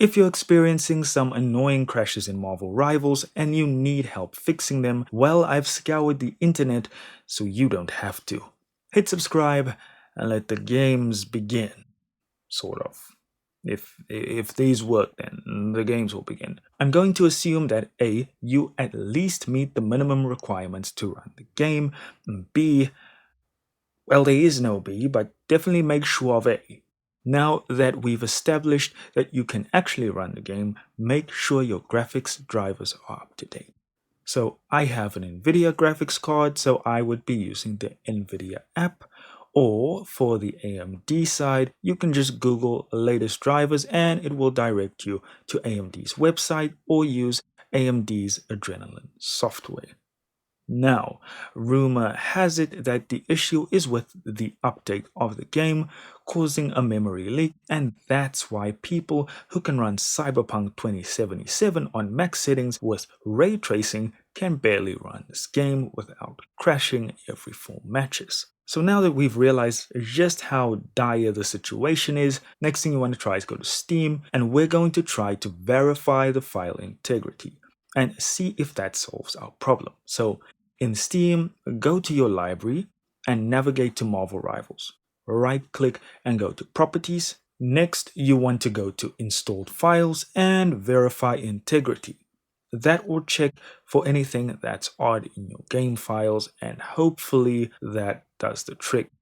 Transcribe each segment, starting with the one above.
If you're experiencing some annoying crashes in Marvel Rivals and you need help fixing them, well, I've scoured the internet so you don't have to. Hit subscribe and let the games begin. Sort of. If these work, then the games will begin. I'm going to assume that A, you at least meet the minimum requirements to run the game, and B, well, there is no B, but definitely make sure of A. Now that we've established that you can actually run the game, make sure your graphics drivers are up to date. So I have an NVIDIA graphics card, so I would be using the NVIDIA app. Or for the AMD side, you can just Google latest drivers and it will direct you to AMD's website or use AMD's Adrenalin software. Now, rumor has it that the issue is with the update of the game causing a memory leak, and that's why people who can run Cyberpunk 2077 on max settings with ray tracing can barely run this game without crashing every 4 matches. So now that we've realized just how dire the situation is, next thing you want to try is go to Steam, and we're going to try to verify the file integrity and see if that solves our problem. So in Steam, go to your library and navigate to Marvel Rivals. Right click and go to Properties. Next, you want to go to Installed Files and Verify Integrity. That will check for anything that's odd in your game files, and hopefully that does the trick.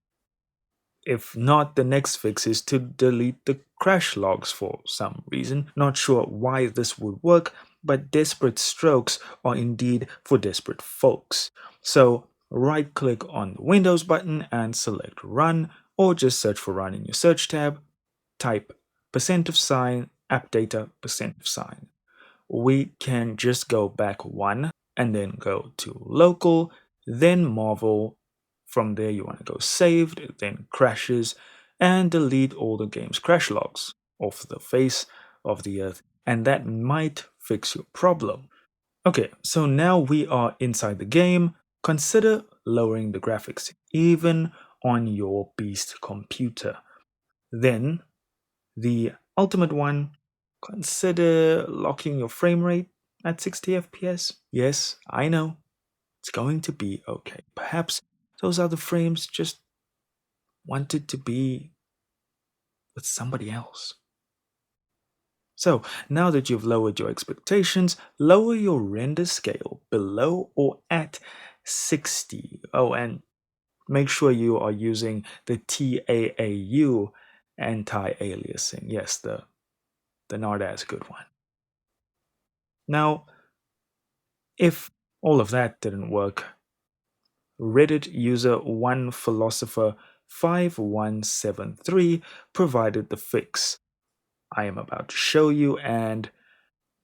If not, the next fix is to delete the crash logs for some reason. Not sure why this would work, but desperate strokes are indeed for desperate folks. So right click on the Windows button and select Run, or just search for Run in your search tab. Type %, app data %. We can just go back one and then go to local, then Marvel. From there, you want to go saved, then crashes, and delete all the game's crash logs off the face of the earth, and that might fix your problem. Okay, so now we are inside the game. Consider lowering the graphics, even on your beast computer. Then, the ultimate one, consider locking your frame rate at 60 FPS. Yes, I know, it's going to be okay. Perhaps those other frames just wanted to be with somebody else. So now that you've lowered your expectations, lower your render scale below or at 60. Oh, and make sure you are using the TAAU anti-aliasing. Yes, the not as good one. Now, if all of that didn't work, Reddit user OnePhilosopher5173 provided the fix I am about to show you, and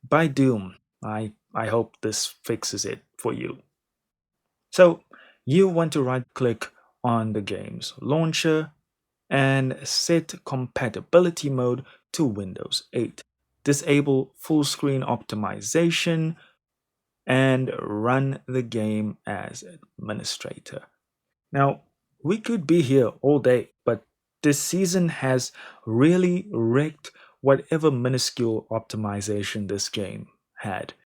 by doom, I hope this fixes it for you. So you want to right click on the game's launcher and set compatibility mode to Windows 8. Disable full screen optimization and run the game as administrator. Now, we could be here all day, but this season has really wrecked whatever minuscule optimization this game had.